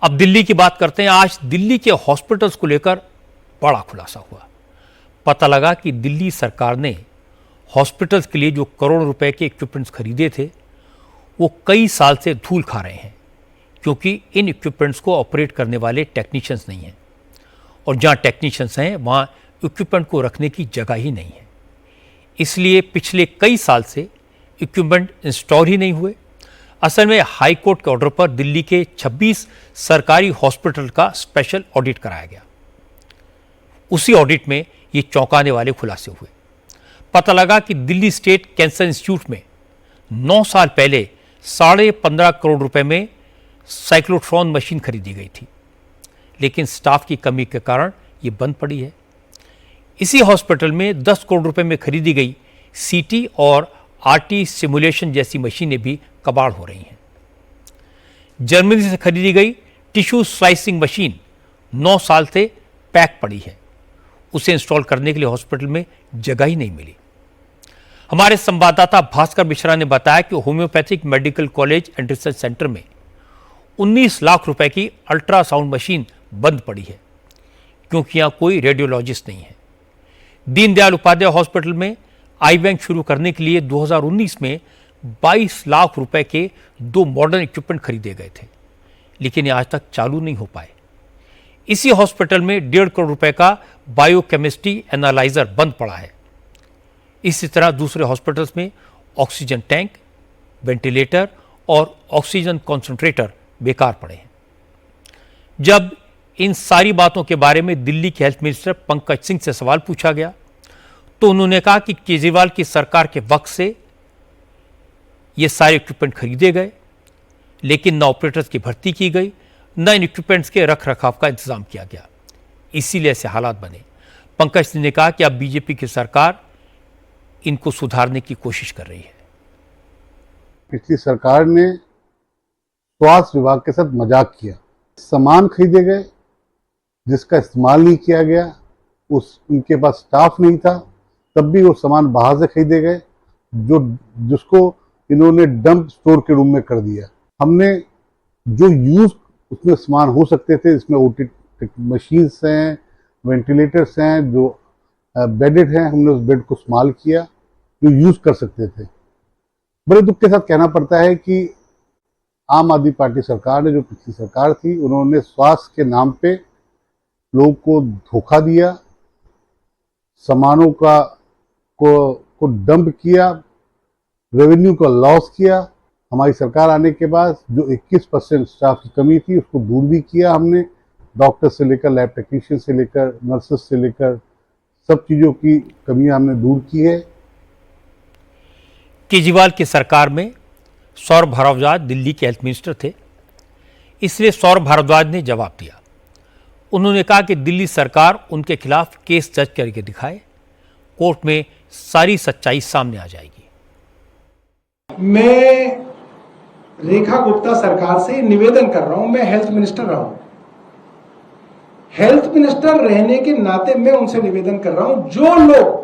अब दिल्ली की बात करते हैं। आज दिल्ली के हॉस्पिटल्स को लेकर बड़ा खुलासा हुआ। पता लगा कि दिल्ली सरकार ने हॉस्पिटल्स के लिए जो करोड़ों रुपए के इक्विपमेंट्स खरीदे थे वो कई साल से धूल खा रहे हैं, क्योंकि इन इक्विपमेंट्स को ऑपरेट करने वाले टेक्नीशियंस नहीं हैं, और जहां टेक्नीशियंस हैं वहां इक्विपमेंट को रखने की जगह ही नहीं है। इसलिए पिछले कई साल से इक्विपमेंट इंस्टॉल ही नहीं हुए। असल में हाई कोर्ट के ऑर्डर पर दिल्ली के 26 सरकारी हॉस्पिटल का स्पेशल ऑडिट कराया गया। उसी ऑडिट में ये चौंकाने वाले खुलासे हुए। पता लगा कि दिल्ली स्टेट कैंसर इंस्टीट्यूट में 9 साल पहले 15.5 करोड़ रुपए में साइक्लोट्रॉन मशीन खरीदी गई थी, लेकिन स्टाफ की कमी के कारण ये बंद पड़ी है। इसी हॉस्पिटल में 10 करोड़ रुपए में खरीदी गई सीटी और आरटी सिमुलेशन जैसी मशीनें भी कबाड़ हो रही हैं। जर्मनी से खरीदी गई टिश्यू स्लाइसिंग मशीन 9 साल से पैक पड़ी है। उसे इंस्टॉल करने के लिए हॉस्पिटल में जगह ही नहीं मिली। हमारे संवाददाता भास्कर मिश्रा ने बताया कि homeopathic medical college and research centre में 19 लाख रुपए की अल्ट्रासाउंड मशीन बंद पड़ी है, क्योंकि यहां कोई रेडियोलॉजिस्ट नहीं है। दीनदयाल उपाध्याय हॉस्पिटल में आई बैंक शुरू करने के लिए 2019 में 22 लाख रुपए के 2 मॉडर्न इक्विपमेंट खरीदे गए थे, लेकिन ये आज तक चालू नहीं हो पाए। इसी हॉस्पिटल में 1.5 करोड़ रुपए का बायोकेमिस्ट्री एनालाइजर बंद पड़ा है। इसी तरह दूसरे हॉस्पिटल्स में ऑक्सीजन टैंक, वेंटिलेटर और ऑक्सीजन कॉन्सेंट्रेटर बेकार पड़े हैं। जब इन सारी बातों के बारे में दिल्ली के हेल्थ मिनिस्टर पंकज सिंह से सवाल पूछा गया तो उन्होंने कहा कि केजरीवाल की सरकार के वक्त से ये सारे इक्विपमेंट खरीदे गए, लेकिन न ऑपरेटर्स की भर्ती की गई, न इन इक्विपमेंट्स के रख रखाव का इंतजाम किया गया। इसीलिए ऐसे हालात बने। पंकज सिंह ने कहा कि अब बीजेपी की सरकार इनको सुधारने की कोशिश कर रही है। पिछली सरकार ने स्वास्थ्य विभाग के साथ मजाक किया। सामान खरीदे गए जिसका इस्तेमाल नहीं किया गया, उनके पास स्टाफ नहीं था, तब भी वो सामान बाहर से खरीदे गए, जिसको इन्होंने डंप स्टोर के रूम में कर दिया। हमने जो यूज उसमें सामान हो सकते थे, इसमें ओटी मशीन्स हैं, वेंटिलेटर्स हैं, जो बेडेड हैं, हमने उस बेड को इस्तेमाल किया जो यूज कर सकते थे। बड़े दुख के साथ कहना पड़ता है कि आम आदमी पार्टी सरकार ने, जो पिछली सरकार थी, उन्होंने स्वास्थ्य के नाम पे लोगों को धोखा दिया, सामानों को डंप किया, रेवेन्यू का लॉस किया। हमारी सरकार आने के बाद जो 21% स्टाफ की कमी थी उसको दूर भी किया हमने। डॉक्टर से लेकर लैब टेक्नीशियन से लेकर नर्सेस से लेकर सब चीज़ों की कमियां हमने दूर की है। केजरीवाल की सरकार में सौरभ भारद्वाज दिल्ली के हेल्थ मिनिस्टर थे, इसलिए सौरभ भारद्वाज ने जवाब दिया। उन्होंने कहा कि दिल्ली सरकार उनके खिलाफ केस दर्ज करके दिखाए, कोर्ट में सारी सच्चाई सामने आ जाएगी। मैं रेखा गुप्ता सरकार से निवेदन कर रहा हूं। मैं हेल्थ मिनिस्टर रहा हूं। हेल्थ मिनिस्टर रहने के नाते मैं उनसे निवेदन कर रहा हूं, जो लोग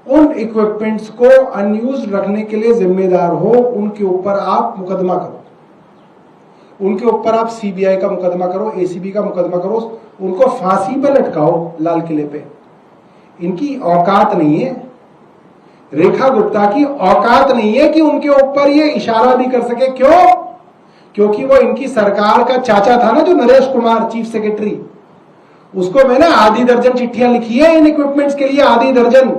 उन इक्विपमेंट्स को अनयूज्ड रखने के लिए जिम्मेदार हो, उनके ऊपर आप मुकदमा करो। उनके ऊपर आप सीबीआई का मुकदमा करो, एसीबी का मुकदमा करो, उनको फांसी पर लटकाओ लाल किले पे। इनकी औकात नहीं है, रेखा गुप्ता की औकात नहीं है कि उनके ऊपर ये इशारा भी कर सके। क्यों? क्योंकि वो इनकी सरकार का चाचा था ना, जो नरेश कुमार चीफ सेक्रेटरी, उसको मैंने आधी दर्जन चिट्ठियां लिखी है इन इक्विपमेंट्स के लिए, आधी दर्जन।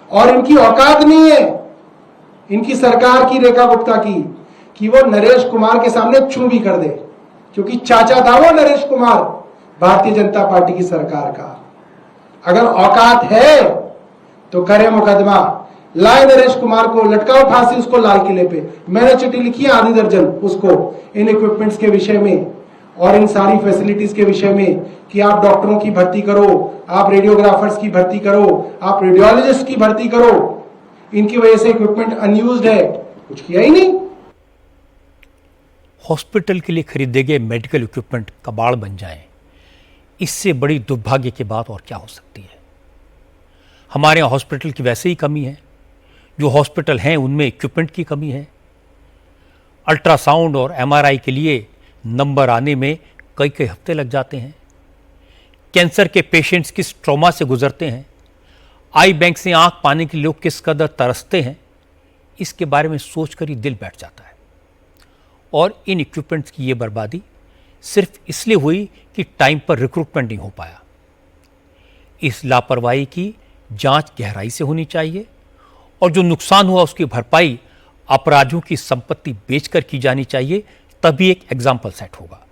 और इनकी औकात नहीं है, इनकी सरकार की, रेखा गुप्ता की, कि वो नरेश कुमार के सामने चू भी कर दे, क्योंकि चाचा था वो नरेश कुमार भारतीय जनता पार्टी की सरकार का। अगर औकात है तो करे मुकदमा, लाए नरेश कुमार को, लटकाओ फांसी उसको लाल किले पे। मैंने चिट्ठी लिखी है आधी दर्जन उसको, इन इक्विपमेंट्स के विषय में और इन सारी फैसिलिटीज के विषय में, कि आप डॉक्टरों की भर्ती करो, आप रेडियोग्राफर्स की भर्ती करो, आप रेडियोलॉजिस्ट की भर्ती करो। इनकी वजह से इक्विपमेंट अनयूज्ड है, कुछ किया ही नहीं। हॉस्पिटल के लिए खरीदे गए मेडिकल इक्विपमेंट कबाड़ बन जाएं, इससे बड़ी दुर्भाग्य की बात और क्या हो सकती है। हमारे यहाँ हॉस्पिटल की वैसे ही कमी है, जो हॉस्पिटल हैं उनमें इक्विपमेंट की कमी है। अल्ट्रासाउंड और एमआरआई के लिए नंबर आने में कई कई हफ्ते लग जाते हैं। कैंसर के पेशेंट्स किस ट्रॉमा से गुजरते हैं, आई बैंक से आंख पाने के लोग किस कदर तरसते हैं, इसके बारे में सोचकर ही दिल बैठ जाता है। और इन इक्विपमेंट्स की ये बर्बादी सिर्फ इसलिए हुई कि टाइम पर रिक्रूटमेंट नहीं हो पाया। इस लापरवाही की जांच गहराई से होनी चाहिए और जो नुकसान हुआ उसकी भरपाई अपराधियों की संपत्ति बेचकर की जानी चाहिए, तभी एक एग्जाम्पल सेट होगा।